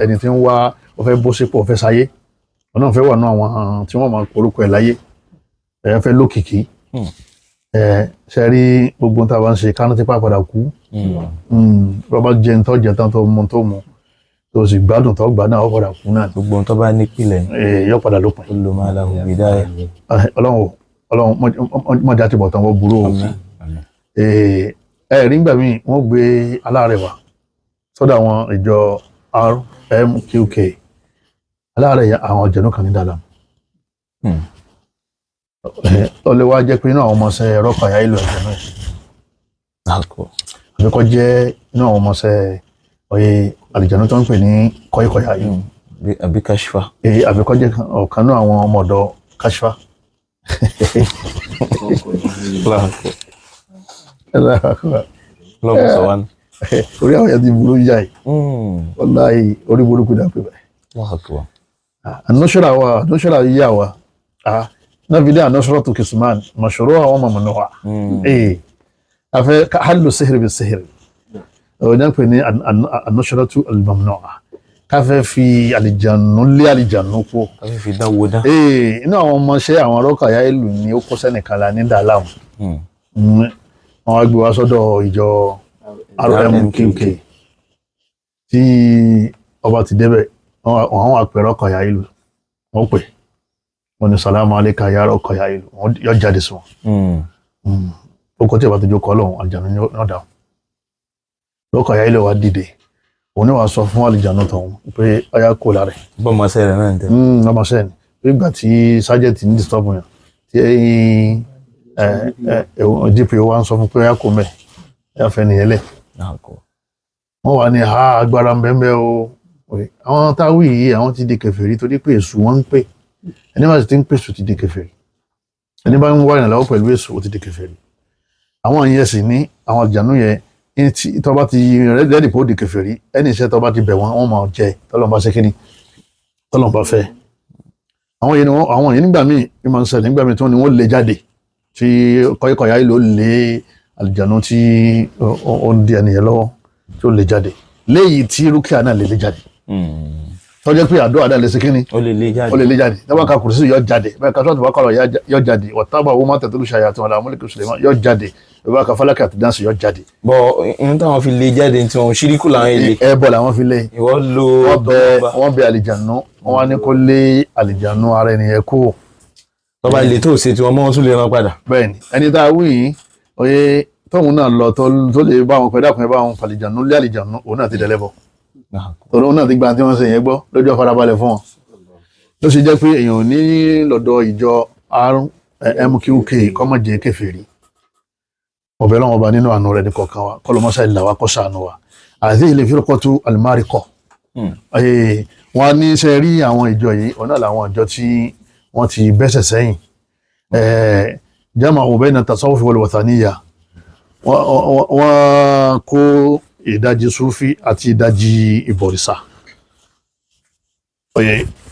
ẹni tí ń wá ó fẹ́ bó sípò ó fẹ́ sáyé ọ̀nà fẹ́ wà náà àwọn tí wọ́n máa porúkọ ẹ̀ láyé ẹ̀ fẹ́ lókìkí ṣe rí gbogbo tá a bá ń ṣe kánú tí pàápàá kú rọ́bà jẹun tó jẹ tán tó mú tó sì gbádùn tó gbádùn àwọn padà kú náà. gbogbo tó bá nípìnlẹ̀ yóò padà lópin. ó lò máa lahu bidaya. ọlọ́run mọ̀já ti bọ̀ tán wọ́n burú o. rí nígbà míì wọ́n gbé aláàrẹ̀ wá sọ́dọ̀ àwọn ìjọ RMQK aláàrẹ̀ àwọn ọ̀jẹ̀nú kan ní dáadáa. ó lè wá jẹ́ pé inú àwọn ọmọọṣẹ́ rọ́pà yá ìlú ẹ̀jẹ̀ náà. àbíkọ́ jẹ́ inú àwọn ọmọọṣẹ́ àlìjànú tó ń pè ní kọ́íkọ́yà yìí. àbí kashfa. àbíkọ́ jẹ́ ọ̀kan náà àwọn ọmọ ọ̀dọ́ kashfa. lọ́wọ́ sọ wá ní. orí àwọn yẹn ti burú jáì. wallahi orí burúkú dà pé báyìí. ànúṣọ́ra yíyá wa náà fi dé ànúṣọ́ra tó kìsùmán mashru'a àwọn mamnu'a. afẹ́ hallu sihri bi sihri. ọ̀nà pè ní an-nushratu al-mamnu'a káfẹ́ fi àlìjànú lé àlìjànú kú. káfẹ́ fi dáwọ́ dá. inú àwọn ọmọọṣẹ́ àwọn rọ́kàyà ìlú ni ó kó sẹ́nìkan la ní dàlámù. wọ́n wá gbé wá sọ́dọ̀ ìjọ RMQK tí ọba ti débẹ̀ wọ́n wá pè rọ́kàyà ìlú wọ́n pè wọ́n ní salamu alayka ya rọ́kàyà ìlú wọ́n yọ jáde sí wọn. ó kọ́ tí ìbá tó jókòó lọ́wọ́ àlìjànú náà dáhùn. lọ́kọ̀ ayá ilé wa dìde òun ni wàá sọ fún àlìjànú tọ̀hún pé ọyá kò lára ẹ̀. bọ́mọṣẹ́ rẹ̀ náà ń tẹ́. bọ́mọṣẹ́ ni nígbà tí sájẹ́tì ní disturb yàn tí DPO wa ń sọ fún pé ọyá kò mẹ́ ẹ̀yà fẹ́ nìyẹn lẹ̀. wọ́n wà ní agbára mbẹ́mbẹ́ o àwọn táwí yìí àwọn ti di kèfèrí torí pé èṣù wọn ń pè ẹni bá ti ń pè èṣù ti di kèfèrí ẹni bá ń wá ìrànlọ́wọ́ pẹ̀lú èṣù ó ti di kèfèrí àwọn yẹn sì ní àwọn àlìjànú yẹn tọba ti rẹ́dì kó di kèfèrí ẹni iṣẹ́ tọba ti bẹ̀ wọ́n máa jẹ tọ́lọ́mbà ṣe kíní tọ́lọ́mbà fẹ́ àwọn yìí nígbà míì ní máa ń ṣẹlẹ̀ nígbà míì tí wọ́n ní wọ́n lè jáde tí kọ́yíkọ̀yá ìlú lé àlìjànú tí ó ń di ẹnìyẹn lọ́wọ́ tí ó lè jáde léyìí tí rúkìá náà lè jáde tó jẹ́ pé àdúrà dá lè ṣe kíni ó lè lé jáde. ó lè lé jáde tọ́ba ka kùrùsí yọ jáde bẹ́ẹ̀ ka sọ́ọ̀tù bákàrọ̀ yọ jáde wọ́tábà wọ́n máa tẹ̀tẹ̀lú ṣayàtọ̀ ọ̀la amúlẹ̀kẹ́ Suleiman yọ jáde bẹ́ẹ̀ ka Falaki àti Nasi yọ jáde. bọ ihun táwọn fi lé jáde tí wọn ṣíríkù làwọn ilé. ẹ bọ̀ làwọn fi lé. ìwọ lo wọ́n bẹ àlìjànú wọ́n wá ní kó lé àlìjànú ara ẹni yẹn kú. tọ́ba ilé tó ṣe tí wọ́n mọ́ tún lè rán padà. bẹ́ẹ̀ni ẹni tá a wí yìí oye tóun náà lọ tó lè bá wọn pẹ̀lú àkùnrin bá wọn fàlìjànú lé àlìjànú òun náà ti dẹ̀lẹ́bọ̀ torí òun náà ti gba tí wọ́n ṣe yẹn gbọ́ lójú ọ̀farabalẹ̀ fún wọn ló ṣe jẹ́ pé èèyàn ò ní lọ́dọ̀ ìjọ RMQK kọ́mọ̀jẹ́ kèfèrí ọ̀bẹ lọ́wọ́ ọba nínú àánú rẹ̀ ní kọ̀ọ̀kan wa kọ́lọ́mọ́sá ìlà wa kọ́ sànù wa àti ilé firqatu al-marikọ wọn ní ṣe rí àwọn ìjọ yìí ọ̀nà làwọn ìjọ tí wọ́n ti bẹ́sẹ̀ sẹ́yìn jama'u bayna tasawuf wal wathaniyya wọ́n kó ìdajì sufi àti ìdajì ìbọ̀rìṣà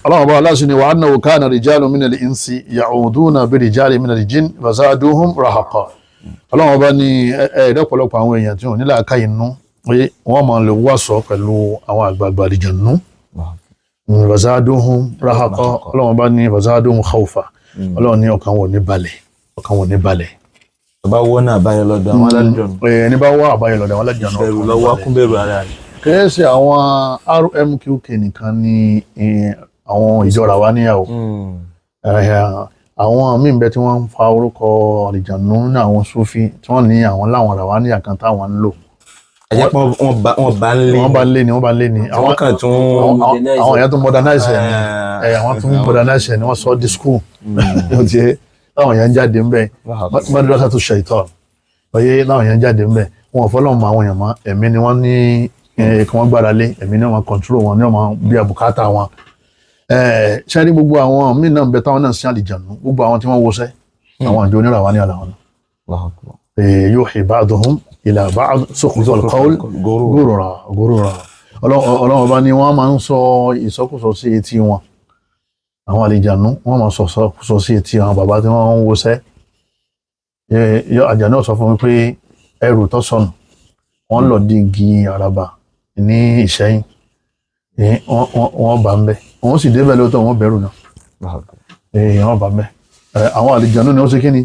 Allah bá aláṣẹ ni wa annahu kana rijalun minal insi ya'uduna bi rijalin minal jinn fazaduhum rahaqa Allah bá ní ẹ̀ẹ́dẹ́pọ̀lọpọ̀ àwọn èèyàn tí wọ́n nílà ká inú wọ́n máa lè wàsọ pẹ̀lú àwọn àgbààgbà àlìjànnú fazaduhum rahaqa Allah bá ní fazaduhum khawfa Allah ní ọkàn wọn ní balẹ̀ bá wọ́n náà báyọ̀ lọ́dọ̀ àwọn alálìjọ̀nù. ẹni bá wá àbáyọ̀ lọ́dọ̀ àwọn alálìjọ̀nù. bẹ̀rù lọ́wọ́ kún bẹ̀rù ara rẹ̀. kẹ́sì àwọn RMQK nìkan ni àwọn ìjọ Rawaniya o. àwọn míì bẹ tí wọ́n ń fa orúkọ àlìjọ̀nù ní àwọn Sufi tí wọ́n ní àwọn láwọn Rawaniya kan táwọn ń lò. ẹ̀jẹ̀ pé wọ́n bá ń lé ni. àwọn kan tún àwọn èèyàn tún modernize ẹ̀ ni àwọn tún modernize ẹ̀ ni wọ́n sọ di school. láwọn èèyàn jáde ń bẹ madrasa tó ṣaitan oyè láwọn èèyàn jáde ń bẹ wọn ò fọlọ́mọ àwọn èèyàn mọ́ ẹ̀mí ni wọ́n ní kí wọ́n gbára lé ẹ̀mí ni wọ́n control wọn ní wọ́n bí àbùkátà wọn. ṣáàrí gbogbo àwọn míì náà ń bẹ táwọn náà sí àlìjànú gbogbo àwọn tí wọ́n wọṣẹ́ àwọn àjọ oníràwá ní àlàwọn náà yuhi ba'duhum ila ba'd sukhtul qawl gurura ọlọ́run bá ní wọ́n máa ń sọ ìsọkúsọ sí etí wọn àwọn àlìjànú wọ́n máa sọ sí etí àwọn bàbá tí wọ́n ń wọṣẹ́ àjànú náà sọ fún mi pé ẹrù tó sọnù wọ́n lọ di igi àràbà ní Ìṣẹ́yìn wọ́n bá ń bẹ wọ́n sì débẹ̀ lóòótọ́ wọ́n bẹ̀rù náà wọ́n bá ń bẹ àwọn àlìjànú ni wọ́n ṣe kí ni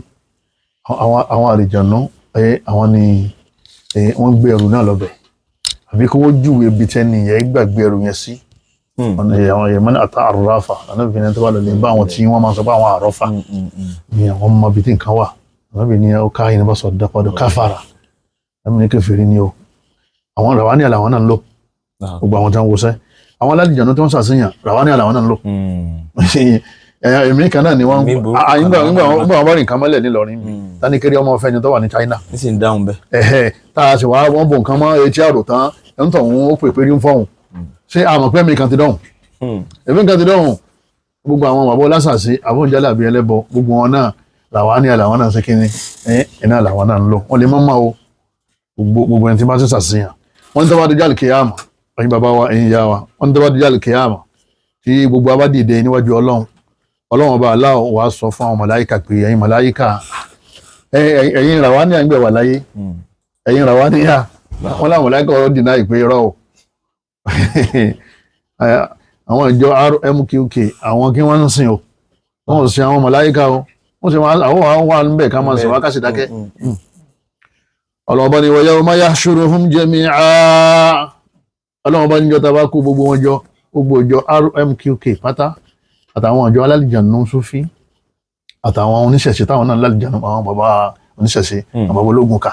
àwọn àlìjànú àwọn ni wọ́n gbé ẹrù náà lọ bẹ̀ àbí kí wọ́n júwèé ibi tẹ́ni yẹn gbàgbé ẹrù yẹn sí ọ̀nà àwọn yẹ̀mọ́ni àtà àrọ́fà anábìnrin tó wà lọ́lẹ̀ bá àwọn tí wọ́n máa sọ pé àwọn àrọ́fà ni àwọn ọmọ bíi tí nǹkan wà anábìnrin ó ká yìí bá sọ dápadà káfàrà anábìnrin kèfèrí ni ó àwọn Rawaniya làwọn náà ń lò gbogbo àwọn tí wọ́n wọṣẹ́ àwọn aládìjànú tí wọ́n ṣàṣeyàn Rawaniya làwọn náà ń lò èmi kan náà ni wọ́n nígbà wọn bá rìn nǹkan mọ́lẹ̀ nílọrin mi tani kiri ọmọ ọ̀fẹ́ ni tó wà ní China nísìnyí dáhùn bẹ́ẹ̀ tá a sì wá wọ́n bò nǹkan mọ́ etí àrò tán ẹ̀ ń tọ̀ wọ́n ó pè pé rí ń fọ́hùn ṣé àmọ̀ pé mi kan ti dọ̀hùn èmi kan ti dọ̀hùn gbogbo àwọn bàbá ọlásàsí àbọ̀njálà àbí ẹlẹ́bọ gbogbo wọn náà Rawaniya làwọn náà ṣe kíni iná làwọn náà ń lò wọn lè má máa o gbogbo ẹni tí bá ti ṣàṣeyàn wọn ní tó bá dé jálì kìyàmà ẹ̀yin bàbá wa ẹ̀yin ìyá wa wọn ní tó bá dé jálì kìyàmà tí gbogbo abá dìde níwájú Ọlọ́run ọba aláwọ̀ wàá sọ fún àwọn màláíkà pé ẹ̀yin màláíkà ẹ̀yin Rawaniya ń gbẹ̀ wà láyé ẹ̀yin Rawaniya wọn láwọn màláíkà ọ̀rọ̀ dìnnà ìpè irọ́ o àwọn ìjọ RMQK àwọn kí wọ́n ń sìn o wọ́n ò sin àwọn màláíkà o wọ́n sì àwọn wà níbẹ̀ ká máa sìn wá kásì dákẹ́ ọlọ́ọ̀bá ni wa yawma yahshuruhum jami'a ọlọ́ọ̀bá ní jọta bá kó gbogbo wọn jọ gbogbo ìjọ RMQK pátá àtàwọn ìjọ alálìjànú Sufi àtàwọn oníṣẹ̀ṣe táwọn náà alálìjànú àwọn bàbá oníṣẹ̀ṣe àwọn bàbá ológun ká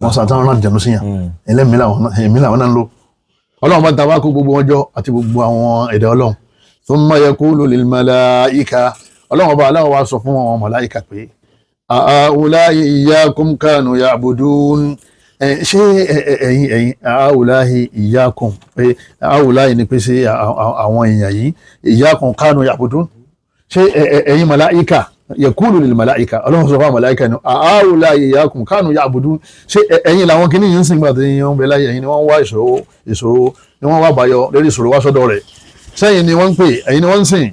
wọ́n sàn táwọn alálìjànú síyàn ẹlẹ́mìí làwọn náà ń lò ọlọ́run bá ta wá kó gbogbo ọjọ́ àti gbogbo àwọn ẹ̀dá ọlọ́run thumma yaqulu lil malaika ọlọ́run bá aláwọ̀ wá sọ fún àwọn màláíkà pé àáwùláhì iyyakum kanu ya'budun ṣé ẹ̀yin àáwùláhì iyyakum pé àáwùláhì ni pé ṣé àwọn èèyàn yìí iyyakum kanu ya'budun ṣé ẹ̀yin màláíkà yaqulu lil malaika ọlọ́run sọ fún àwọn màláíkà ni àáwùláhì iyyakum kanu ya'budun ṣé ẹ̀yin làwọn kìíní yìí ń sìn gbàtí wọ́n bẹ láyé ẹ̀yin ni wọ́n wá ìṣòro ni wọ́n wá báyọ lórí ìṣòro wá sọ́dọ̀ rẹ̀ sẹ́yìn ni wọ́n ń pè ẹ̀yin ni wọ́n ń sìn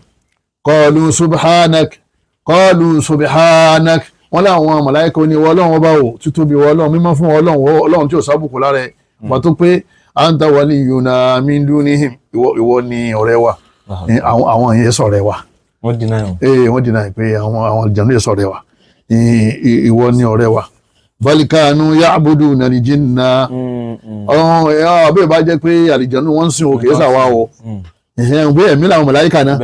qalu subhanak wọ́n láwọn màláíkà ní wọ́n ọlọ́run ọba ò títóbi wọ́n ọlọ́run mímọ́ fún ọlọ́run tí ò sábùkù lára ẹ̀ wà tó pé anta waliyuna min dunihim ìwọ ni ọ̀rẹ́ wa àwọn yẹn ṣọ̀rẹ́ wa wọ́n dínà yàn. wọ́n dínà pé àwọn àlìjànnú yẹn ṣọ̀rẹ́ wa ìwọ ni ọ̀rẹ́ wa bal kanu ya'buduna al-jinna ọbẹ̀ bá jẹ́ pé àlìjànnú wọ́n ń sìn òkè ẹ́sà wa o bí ẹ̀mí làwọn màláíkà náà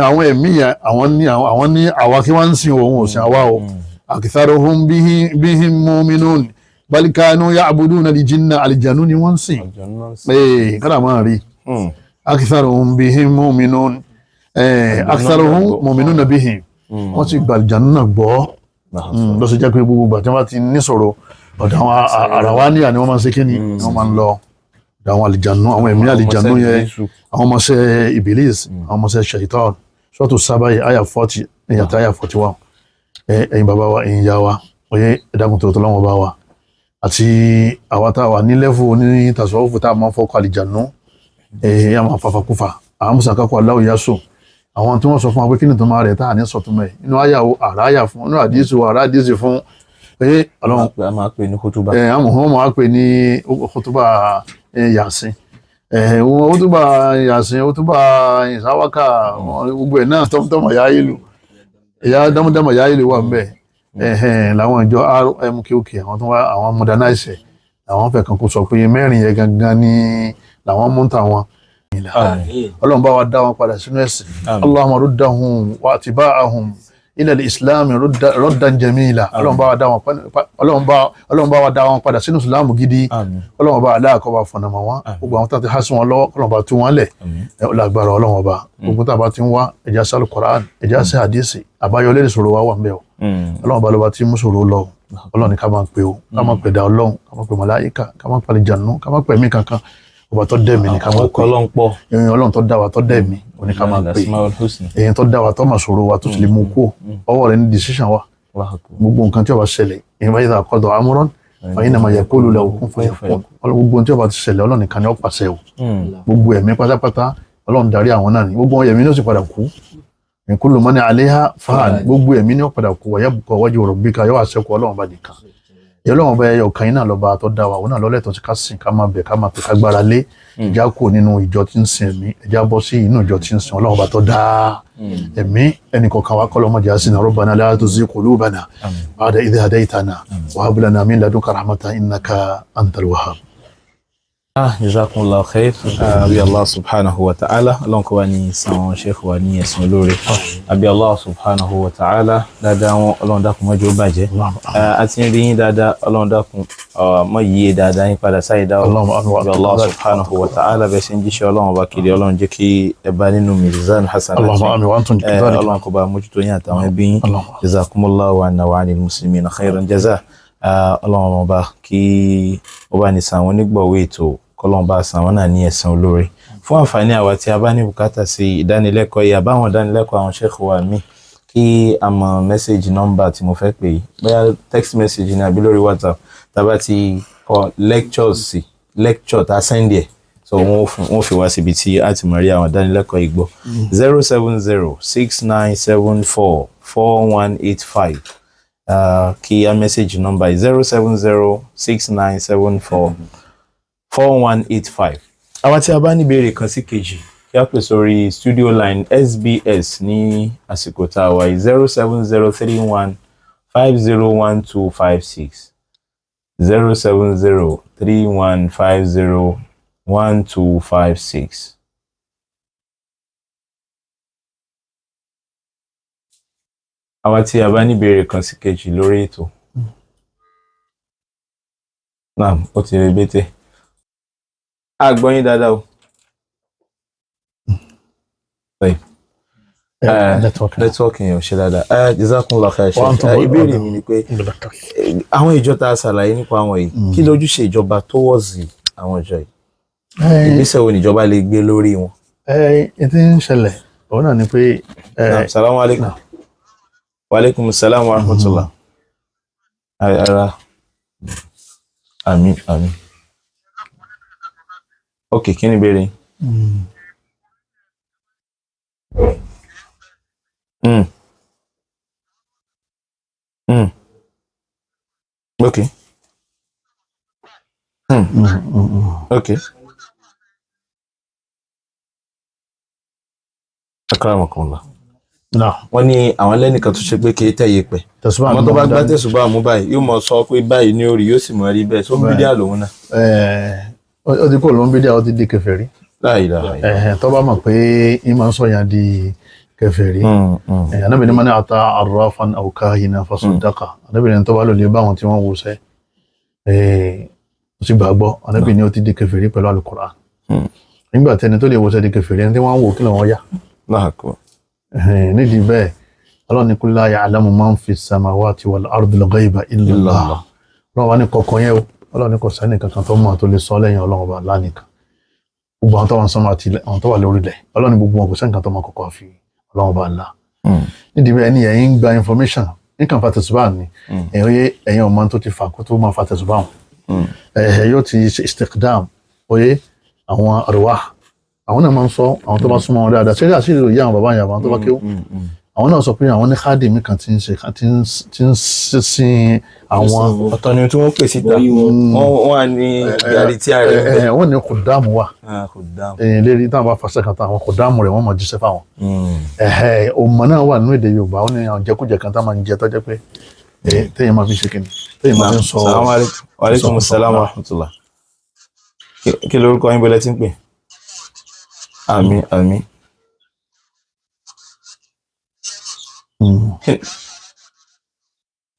àwọn ẹ̀mí àwọn ní àwa kí wọ́n ń sìn òun ò sìn àwa o aktharuhum bihim mu'minun bal kanu ya'buduna al-jinna àlìjànnú ni wọ́n ń sìn kọ́dà máa rí aktharuhum bihim mu'minun aktharuhum mu'minuna bihim wọ́n ti gba àlìjànnú náà gbọ́ ló ṣe jẹ́ pé gbogbo ìgbà tí wọ́n ti ní sọ̀rọ̀ ọ̀dọ̀ àwọn àràwáníyà ni wọ́n máa ń ṣe kí ni wọ́n máa ń lọ ọ̀dọ̀ àwọn àlìjànnú àwọn ẹ̀mí àlìjànnú yẹn àwọn ọmọọṣẹ́ Iblis àwọn ọmọọṣẹ́ Shaitan Suratu Saba àyà 40 ìyàtọ̀ àyà 41 ẹ̀yin bàbá wa ẹ̀yin ìyá wa oyè ẹ̀dàkùn tó lọ́wọ́ bá wa àti àwa tá a wà ní lẹ́fù ní tasawufu tá a máa ń fọ́kọ̀ àlìjànnú ẹ̀yà máa fàfàkùfà àwọn mùsàkákọ̀ aláwọ̀ yásò àwọn tí wọ́n sọ fún wa pé kí ni tó máa rẹ̀ tá à ní sọ̀túnmọ̀ ẹ̀ inú àyà àráyà fún inú àdísù àrádísì fún pé ọlọ́run a máa pè ní kútúbà. àwọn ọmọ máa pè ní kútúbà yàsín kútúbà yàsín kútúbà ìsáwákà gbogbo ẹ̀ náà tọ́mọ̀tọ́mọ̀ yá ìlú ìyá dámọ̀dámọ̀ yá ìlú wà mbẹ̀ làwọn ìjọ RMKK àwọn tó wá àwọn modernize àwọn fẹ́ kan kó sọ pé mẹ́rin yẹn gangan ni làwọn mú tàwọn ọlọ́run bá wa dá wọn padà sínú ẹ̀sìn Allahumma ruddahum wa atba'ahum ila al-islam raddan jamila ọlọ́run bá wa dá wọn padà sínú islam gidi ọlọ́run bá aláàkọ́ bá fọ̀nà mọ́ wọn gbogbo àwọn tó ti há sí wọn lọ́wọ́ ọlọ́run bá tú wọn lẹ̀ lágbára ọlọ́run bá gbogbo tá a bá ti ń wá ẹja sálù Qur'an ẹja sí hadisi àbáyọlé ìṣòro wa wà ń bẹ̀ o ọlọ́run bá ló bá ti mú ṣòro lọ ọlọ́run ni ká máa pè o ká máa pè dá ọlọ́run ká máa pè màláíkà ká máa pè àlìjànnú ká máa pè mí kankan ọba tó dẹ̀ mí ni ká máa pè ọlọ́run tó dá wa tó dẹ̀ mí ni ká máa pè èyí tó dá wa tó máa ṣòro wa tó sì lè mú kú ọwọ́ rẹ̀ ní decision wa gbogbo nǹkan tí ó bá ṣẹlẹ̀ èyí bá yíra qada amran fa innama yaqulu lahu kun fayakun gbogbo tí ó bá ti ṣẹlẹ̀ ọlọ́run nìkan ni ó pàṣẹ o gbogbo ẹ̀mí pátápátá ọlọ́run darí àwọn náà ni gbogbo ẹ̀mí ní ó sì padà kú kullu man 'alayha fan gbogbo ẹ̀mí ní ó padà kú wa yabqa wajhu rabbika yóò àṣẹkù ọlọ́run bá nìkan ọlọ́run bá ẹyọ kan iná lọ́ba tó dá wa òun náà lọ́lẹ́tọ̀ tí ká sìn ká máa bẹ̀ ká máa pè ká gbára lé ìjà kù nínú ìjọ tí ń sin ẹ̀mí ẹ̀já bọ́ sí inú ìjọ tí ń sin ọlọ́run bá tó dá ẹ̀mí ẹnì kọ̀ọ̀kan wa kọ́lọ́ mọ́jà sínú rabbana la tuzigh qulubana ba'da idh hadaytana wa hab lana min ladunka rahmatan innaka antal wahhab. Jazakumullahu khair abi Allah subhanahu wa ta'ala ọlọ́run kó wá ní san sheikh wa ní ẹ̀sùn olóore abi Allah subhanahu wa ta'ala dáadáa wọn ọlọ́run dákun mọ́jọ́ bàjẹ́ àti rí yín dáadáa ọlọ́run dákun mọ́ yíye dáadáa yín padà sáyé dá abi Allah subhanahu wa ta'ala bẹ́ẹ̀ ṣe ń jíṣẹ́ ọlọ́run ọba kiri ọlọ́run jẹ́ kí ẹ bá nínú mizan hasan ọlọ́run kó bá mójútó yín àtàwọn ẹbí yín jazakumullahu wa anna wa anil muslimina khairan jaza ọlọ́run ọba kí ó bá ní san àwọn onígbọ̀wé ètò kọlọ́n bá san wọn náà ní ẹ̀san olóore fún àǹfààní àwa tí a bá ní bùkátà sí ìdánilẹ́kọ̀ọ́ yìí àbáwọn ìdánilẹ́kọ̀ọ́ àwọn sheikh wa mi kí a mọ mẹ́sẹ̀gì nọ́mbà tí mo fẹ́ pè yìí bóyá text message ní àbí lórí WhatsApp tàbá ti kọ lectures sí lecture tá a send ẹ̀ so wọ́n fi wá síbi tí a ti mọ̀ rí àwọn ìdánilẹ́kọ̀ọ́ yìí gbọ́ 07069744185 kí a mẹ́sẹ̀gì nọ́mbà yìí 07069744185. àwa tí a bá ní ìbéèrè kan sí kejì kí a pè sórí studio line SBS ní àsìkò tá a wà yìí 07031501256 07031501256. àwa tí a bá ní ìbéèrè kan sí kejì lórí ètò náà ó ti rebete àgbọ̀yìn dáadáa o. Networking yẹn ò ṣe dáadáa. Jazakumullahu khairan. Ìbéèrè mi ni pé àwọn ìjọ tá a ṣàlàyé nípa àwọn yìí kí lójúṣe ìjọba towards àwọn ìjọ yìí? Ìgbésẹ̀ wo níjọba lè gbé lórí wọn? Ètí ń ṣẹlẹ̀ òun náà ni pé. Salamu alaikum. Wa alaikum salam wa rahmatullah. Àmín àmín. Ok, kí ni ìbéèrè? Ok. Okay. Akramakumullah. náà Wọ́n ní àwọn lẹ́nìkan tó ṣe pé kì í tẹ̀yẹ pẹ̀. tẹ̀sùbá Àmọ́ tó bá gbá tẹ̀sùbá mú báyìí yóò mọ sọ pé báyìí ní orí yóò sì mọ rí bẹ́ẹ̀ tó ń bídíà lòun náà. ó ti kó ló ń bídíà ó ti di kèfèrí. La ilaha illallah. tó bá mọ̀ pé ìmọ̀ ń sọ̀yàn di kèfèrí. Ànábì ní man ata arrafan aw kahinan fasaddaqa. Ànábì ní tó bá lò lè bá àwọn tí wọ́n wòsẹ́ ó sì gbàgbọ́. Ànábì ní ó ti di kèfèrí pẹ̀lú Al-Qur'an. Nígbà tẹni tó lè wòsẹ́ di kèfèrí ẹni tí wọ́n wò kí lọ́wọ́ yá. Nídìí bẹ́ẹ̀ Ọlọ́run ní kul la ya'lamu man fi samawati wal ardi al-ghayba illa Allah. Ọlọ́run wá ní kọ̀ọ̀kan yẹn o. Ọlọ́run ní kò sẹ́ni kankan tó mọ̀ tó lè sọ lẹ́yìn Ọlọ́run ọba lánìkan. Gbogbo àwọn tó wà sánmà àti àwọn tó wà lórí ilẹ̀ Ọlọ́run ní gbogbo wọn kò sẹ́ni kan tó mọ̀ kọ̀ọ̀kan fi Ọlọ́run ọba ńlá. Nídìí bẹ́ẹ̀ ni ẹ̀yin ń gba information nǹkan fa tẹ̀sùbá ni ẹ̀yin ọmọ tó ti fà kó tó máa fa tẹ̀sùbá wọn. Yóò ti ṣe istiqdam oyè àwọn arwah àwọn náà máa ń sọ àwọn tó bá súnmọ́ wọn dáadáa ṣé àṣírí òye àwọn bàbá yàrá àwọn tó bá kéwù àwọn náà sọ pé àwọn ní kádìmí kan tí ń sin àwọn. Ọ̀tọ̀ ni tí wọ́n pè síta wọ́n wà ní gàrí tí a rẹ̀. wọ́n ní kòdáàmù wà lérí táwọn bá fàṣẹ kan táwọn kòdáàmù rẹ̀ wọ́n máa jíṣẹ́ fáwọn. ọmọ náà wà nínú èdè Yorùbá ó ní àwọn jẹkújẹ kan tá máa ń jẹ tọ́jẹ́ pé téèyàn máa fi ṣe kíni téèyàn máa fi ń sọ. Wa alaikum salaam wa rahmatullah. Kí lorúkọ yín bọ́lẹ̀ tí ń pè? Àmín àmín.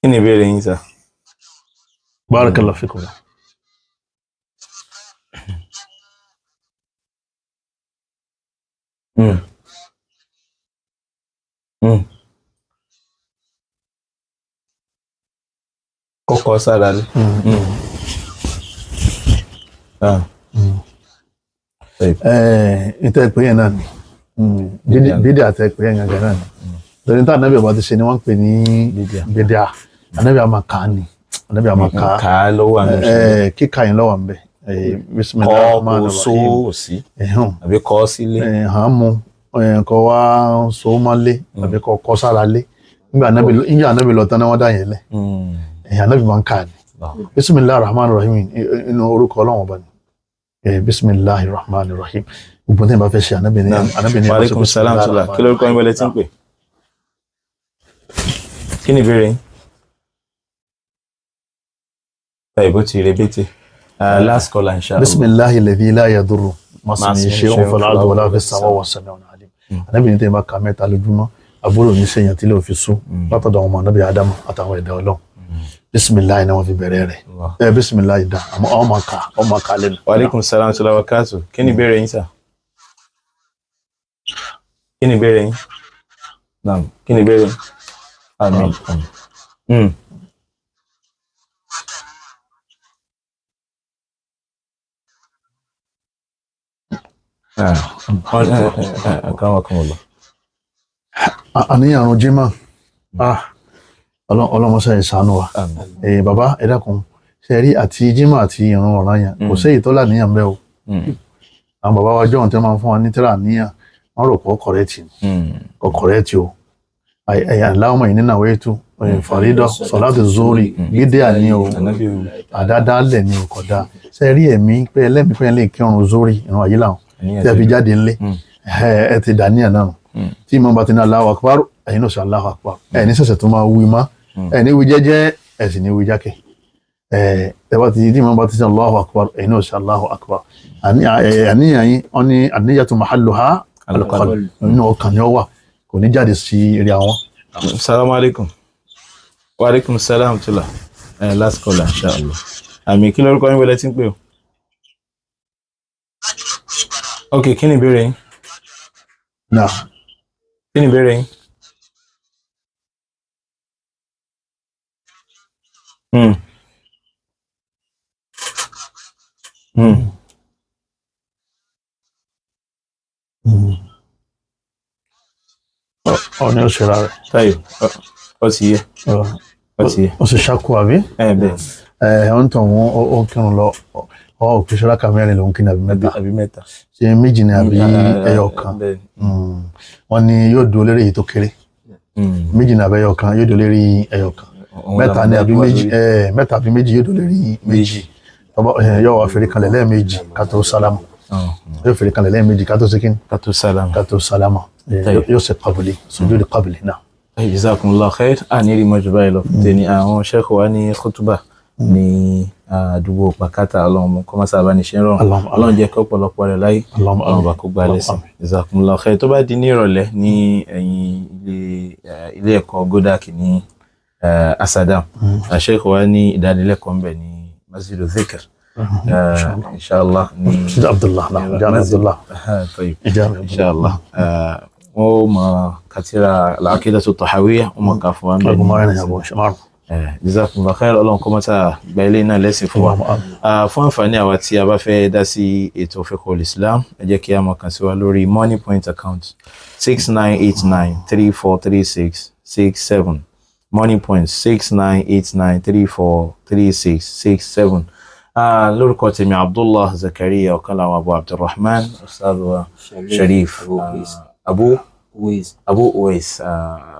Kí ni ìbéèrè yín sà? Barakallahu fikum. Kọ́kọ́ sára lé. Ìtẹ́ ìpè yẹn náà ni bídí àti ìpè yẹn gangan náà ni lórí níta ànábì ọba ti ṣe ni wọ́n ń pè ní bídíà ànábì àmà ká ni ànábì àmà ká lọ́wọ́ àná kíkà yẹn lọ́wọ́ nbẹ kọ́ so sí àbí kọ́ sílé hàn mú kọ́ wá so mọ́lé àbí kọ́ sára lé nígbà ànábì lọ tán náà wọ́n dá yẹn lẹ̀ ànábì máa ń ká ni bismillahir rahmanir rahim inú orúkọ Ọlọ́run ọba ni bismillahir rahmanir rahim gbogbo ní ìbá fẹ́ ṣe ànábì ní wa alaikum salaam tula kí lórúkọ yín bọ́lẹ̀ tí ń pè? Kí ni ìbéèrè yín? Ìbò ti rebete. Last call inshallah. Bismillahi alladhi la yadurru masmihi shay'un fil ardi wala fis samawati was-sami'un alim. Ànábì ní tẹ́ bá ka mẹ́ta lójúmọ́ àbúrò ní sẹ́yìn tí lè fi sùn látọ̀dọ̀ àwọn ọmọ ànábì Ádámù àtàwọn ẹ̀dá Ọlọ́run. Bismillahi náà wọ́n fi bẹ̀rẹ̀ rẹ̀. Bismillahi dá àmọ́ ọmọ ká lẹ́nu. Wa alaikum salaam wa barakatuh. Kí ni ìbéèrè yín sà? Kí ni ìbéèrè yín? Naam. Kí ni ìbéèrè yín? Àmín. Akramakumullah. Àníyàn àrùn jímà ọlọ́mọṣẹ́ ìṣàánú wa bàbá ẹ dákun ṣe rí àti jímà àti ìrun ọ̀ranyàn kò sẹ́yìn tó láníyàn bẹ́ẹ̀ o àwọn bàbá wa jọ̀hún tí wọ́n máa ń fún wa ní tírà níyàn wọ́n rò pé kò kọ̀rẹ́tì o Allahumma inni nawaitu fàrídọ̀ sọ̀láàtì zórí gídé àní o àdádálẹ̀ ni ò kódà ṣe rí ẹ̀mí pé ẹlẹ́mìí pé ẹ lè kírun zórí ìrun àyè làwọn tí a fi jáde ńlé ẹ ti dàníyàn náà tí ìmọ̀ bá ti ní Allahu akbar ẹ̀yin náà sọ Allahu akbar ẹ̀ ní sẹ̀sẹ̀ tó máa wí má ẹ̀ ní wí jẹ́jẹ́ ẹ̀ sì ní wí jákè ẹ̀ bá ti tí ìmọ̀ bá ti ní Allahu akbar ẹ̀yin náà sọ Allahu akbar àníyàn yín wọ́n ní an-niyyatu mahalluha al-qalb nínú ọkàn ni ó wà kò ní jáde sí eré àwọn. Assalamu alaikum. Wa alaikum salam tula. Last call inshallah. Àmì kí lórúkọ yín wọlé tí ń pè o? Ok, kí ni ìbéèrè yín? Náà. Kí ni ìbéèrè yín? Ọ̀ní ó ṣe ra rẹ̀. Táyọ̀, ó ti yé. Ó sì ṣákú àbí? Bẹ́ẹ̀. Ó ń tàn wọ́n ó kírun lọ òkè ṣọ́láka mẹ́rin lòun kí ni àbí mẹ́ta. Ṣé méjì ni àbí ẹyọ kan? Wọ́n ní yóò dúró lérí èyí tó kéré. Méjì ni àbí ẹyọ kan yóò dúró lérí ẹyọ kan. Mẹ́ta ni àbí méjì yóò dúró lérí méjì. yóò wá fèrè kanlẹ̀ lẹ́ẹ̀mejì ká tó sálámà yóò fèrè kanlẹ̀ lẹ́ẹ̀mejì ká tó sékín ká tó sálámà yóò ṣe qabli sujud qabli náà. Jazakumullahu khair. Ní rí mọ́jú báyìí lọ fún tẹ́ni àwọn sheikh wa ní khutuba ní àdúgbò pàkátà ọlọ́run kọ́mọ́sá bá ní ṣe ń rọrùn ọlọ́run jẹ́ kí ọ̀pọ̀lọpọ̀ rẹ̀ láyé ọlọ́run bá kó gbá lẹ́sìn. Jazakumullahu khair. Tó bá di ní ìrọ̀lẹ́ ní ẹ̀yìn ilé ẹ̀kọ́ Godak ní Asadam sheikh wa ní ìdánilẹ́kọ̀ọ́ ń bẹ̀ ní Masjidu Dhikr inshallah ní Abdullah Jami Abdullah inshallah wọ́n mọ̀ kátírà al-Aqidatu at-Tahawiyya wọ́n mọ̀ ká fún wa mẹ́rin. Jazakumullahu khair. Ọlọ́run kó mọ́ta gba ilé náà lẹ́sìn fún wa. Fún àǹfààní àwa tí a bá fẹ́ dá sí ètò Fiqhul Islam ẹ jẹ́ kí a mọ̀ kàn sí wa lórí Money Point account 6989343667 Money Point 6989343667. Lórúkọ tèmi Abdullah Zakaria ọ̀kan láwọn Abu Abdurrahman Ustaz wa Sharif Abu Uwais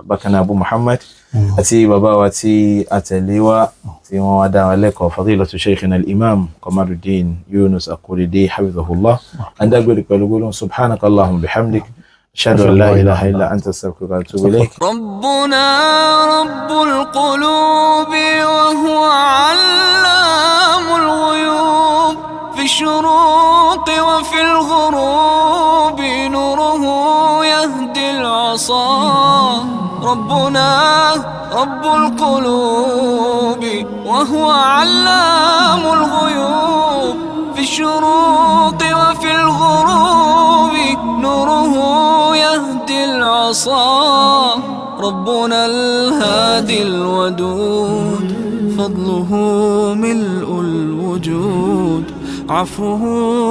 bákan náà Abu Muhammad àti bàbá wa tí àtẹ̀lé wa tí wọ́n wá dá wa lẹ́kọ̀ọ́ Fadilatu Shaykhina al-Imam Qamaruddin Yunus Akorede hafidhahullah andagbèrè pẹ̀lú gbólóhùn subhanaka Allahumma bihamdik ashhadu an la ilaha illa anta astaghfiruka wa atubu ilayk. ربنا رب القلوب وهو علام الغيوب في الشروق وفي الغروب نوره يهدي العصا ربنا رب القلوب وهو علام الغيوب في الشروق وفي الغروب نوره يهدي العصا ربنا الهادي الودود فضله ملء الوجود عفوه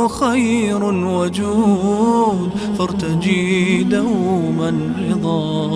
خير وجود فارتجي دوما رضا